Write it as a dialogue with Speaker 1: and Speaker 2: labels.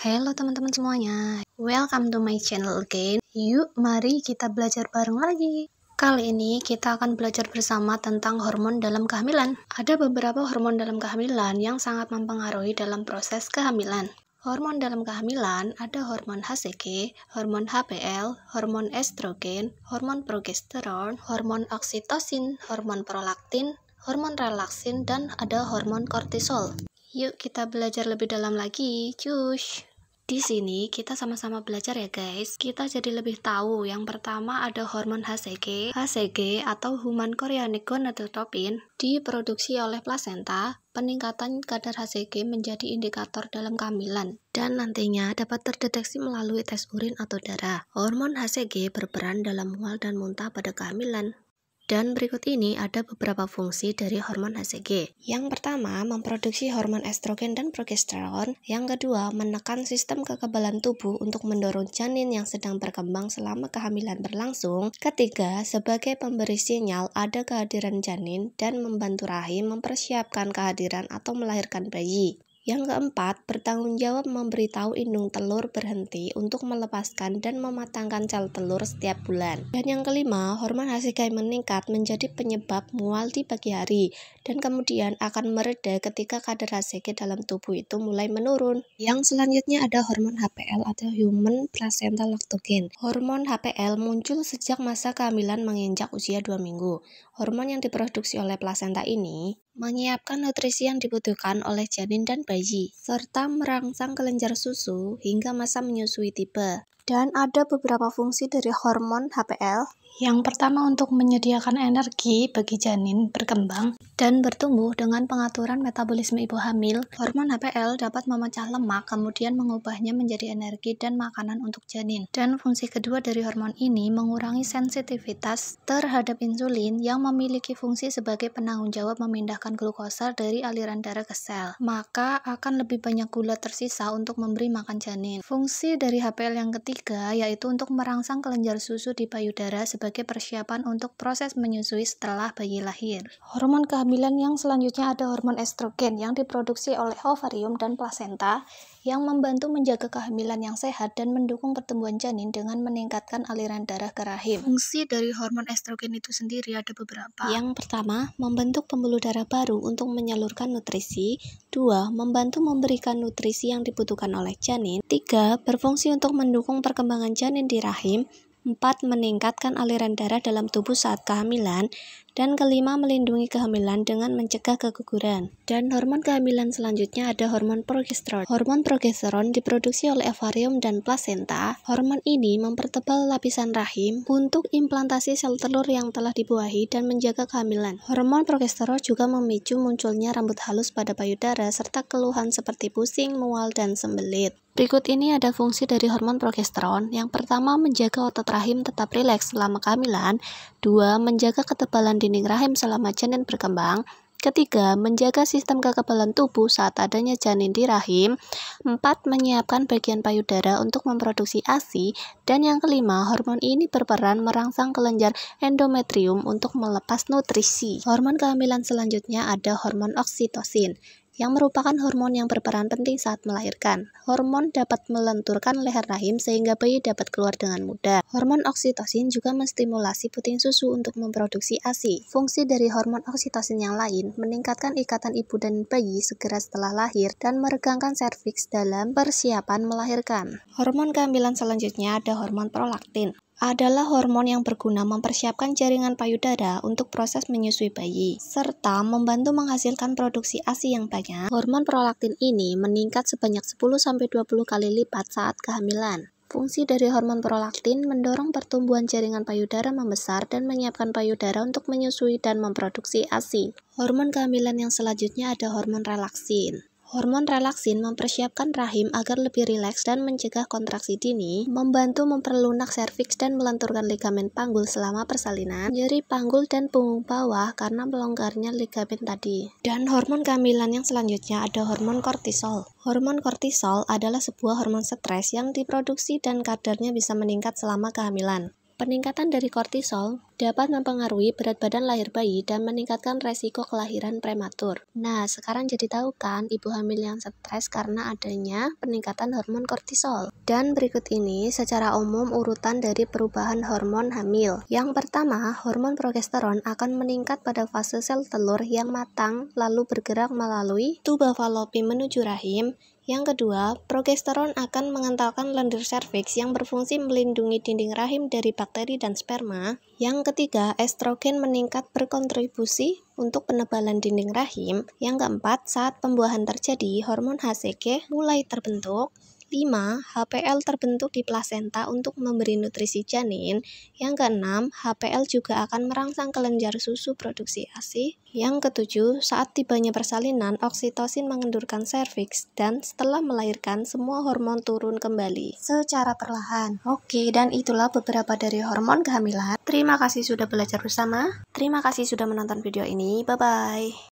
Speaker 1: Halo teman-teman semuanya, welcome to my channel again. Yuk, mari kita belajar bareng lagi. Kali ini kita akan belajar bersama tentang hormon dalam kehamilan. Ada beberapa hormon dalam kehamilan yang sangat mempengaruhi dalam proses kehamilan. Hormon dalam kehamilan ada hormon HCG, hormon HPL, hormon estrogen, hormon progesteron, hormon oksitosin, hormon prolaktin, hormon relaksin, dan ada hormon kortisol. Yuk kita belajar lebih dalam lagi, cus! Di sini kita sama-sama belajar ya guys. Kita jadi lebih tahu. Yang pertama ada hormon HCG. HCG atau Human Chorionic Gonadotropin diproduksi oleh plasenta. Peningkatan kadar HCG menjadi indikator dalam kehamilan dan nantinya dapat terdeteksi melalui tes urin atau darah. Hormon HCG berperan dalam mual dan muntah pada kehamilan. Dan berikut ini ada beberapa fungsi dari hormon HCG. Yang pertama, memproduksi hormon estrogen dan progesteron. Yang kedua, menekan sistem kekebalan tubuh untuk mendorong janin yang sedang berkembang selama kehamilan berlangsung. Ketiga, sebagai pemberi sinyal ada kehadiran janin dan membantu rahim mempersiapkan kehadiran atau melahirkan bayi. Yang keempat, bertanggung jawab memberitahu indung telur berhenti untuk melepaskan dan mematangkan sel telur setiap bulan. Dan yang kelima, hormon HCG meningkat menjadi penyebab mual di pagi hari dan kemudian akan mereda ketika kadar HCG dalam tubuh itu mulai menurun. Yang selanjutnya ada hormon HPL atau Human Placenta Lactogen. Hormon HPL muncul sejak masa kehamilan menginjak usia 2 minggu. Hormon yang diproduksi oleh plasenta ini menyiapkan nutrisi yang dibutuhkan oleh janin dan bayi, serta merangsang kelenjar susu hingga masa menyusui tiba. Dan ada beberapa fungsi dari hormon HPL. Yang pertama untuk menyediakan energi bagi janin berkembang dan bertumbuh dengan pengaturan metabolisme ibu hamil. Hormon HPL dapat memecah lemak kemudian mengubahnya menjadi energi dan makanan untuk janin. Dan fungsi kedua dari hormon ini mengurangi sensitivitas terhadap insulin yang memiliki fungsi sebagai penanggung jawab memindahkan glukosa dari aliran darah ke sel. Maka akan lebih banyak gula tersisa untuk memberi makan janin. Fungsi dari HPL yang ketiga yaitu untuk merangsang kelenjar susu di payudara sebagai persiapan untuk proses menyusui setelah bayi lahir. Hormon kehamilan yang selanjutnya ada hormon estrogen yang diproduksi oleh ovarium dan plasenta yang membantu menjaga kehamilan yang sehat dan mendukung pertumbuhan janin dengan meningkatkan aliran darah ke rahim. Fungsi dari hormon estrogen itu sendiri ada beberapa. Yang pertama, membentuk pembuluh darah baru untuk menyalurkan nutrisi. 2. Membantu memberikan nutrisi yang dibutuhkan oleh janin. 3. Berfungsi untuk mendukung perkembangan janin di rahim. 4. Meningkatkan aliran darah dalam tubuh saat kehamilan. Dan kelima, melindungi kehamilan dengan mencegah keguguran. Dan hormon kehamilan selanjutnya ada hormon progesteron. Hormon progesteron diproduksi oleh ovarium dan plasenta. Hormon ini mempertebal lapisan rahim untuk implantasi sel telur yang telah dibuahi dan menjaga kehamilan. Hormon progesteron juga memicu munculnya rambut halus pada payudara serta keluhan seperti pusing, mual, dan sembelit. Berikut ini ada fungsi dari hormon progesteron. Yang pertama, menjaga otot rahim tetap rileks selama kehamilan. 2. Menjaga ketebalan dinding rahim selama janin berkembang. Ketiga, menjaga sistem kekebalan tubuh saat adanya janin di rahim. 4. Menyiapkan bagian payudara untuk memproduksi ASI. Dan yang kelima, hormon ini berperan merangsang kelenjar endometrium untuk melepas nutrisi. Hormon kehamilan selanjutnya ada hormon oksitosin, yang merupakan hormon yang berperan penting saat melahirkan. Hormon dapat melenturkan leher rahim sehingga bayi dapat keluar dengan mudah. Hormon oksitosin juga menstimulasi puting susu untuk memproduksi ASI. Fungsi dari hormon oksitosin yang lain meningkatkan ikatan ibu dan bayi segera setelah lahir dan meregangkan serviks dalam persiapan melahirkan. Hormon kehamilan selanjutnya ada hormon prolaktin. Adalah hormon yang berguna mempersiapkan jaringan payudara untuk proses menyusui bayi, serta membantu menghasilkan produksi ASI yang banyak. Hormon prolaktin ini meningkat sebanyak 10-20 kali lipat saat kehamilan. Fungsi dari hormon prolaktin mendorong pertumbuhan jaringan payudara membesar dan menyiapkan payudara untuk menyusui dan memproduksi ASI. Hormon kehamilan yang selanjutnya ada hormon relaksin. Hormon relaksin mempersiapkan rahim agar lebih rileks dan mencegah kontraksi dini, membantu memperlunak serviks dan melenturkan ligamen panggul selama persalinan, nyeri panggul dan punggung bawah karena melonggarnya ligamen tadi. Dan hormon kehamilan yang selanjutnya ada hormon kortisol. Hormon kortisol adalah sebuah hormon stres yang diproduksi dan kadarnya bisa meningkat selama kehamilan. peningkatan dari kortisol dapat mempengaruhi berat badan lahir bayi dan meningkatkan resiko kelahiran prematur. Nah, sekarang jadi tahu kan ibu hamil yang stres karena adanya peningkatan hormon kortisol. Dan berikut ini secara umum urutan dari perubahan hormon hamil. Yang pertama, hormon progesteron akan meningkat pada fase sel telur yang matang lalu bergerak melalui tuba falopi menuju rahim. Yang kedua, progesteron akan mengentalkan lendir serviks yang berfungsi melindungi dinding rahim dari bakteri dan sperma. Yang ketiga, estrogen meningkat berkontribusi untuk penebalan dinding rahim. Yang keempat, saat pembuahan terjadi, hormon HCG mulai terbentuk. 5. HPL terbentuk di plasenta untuk memberi nutrisi janin. Yang keenam, HPL juga akan merangsang kelenjar susu produksi ASI. Yang ketujuh, saat tibanya persalinan, oksitosin mengendurkan serviks dan setelah melahirkan semua hormon turun kembali secara perlahan. Oke, dan itulah beberapa dari hormon kehamilan. Terima kasih sudah belajar bersama. Terima kasih sudah menonton video ini. Bye-bye.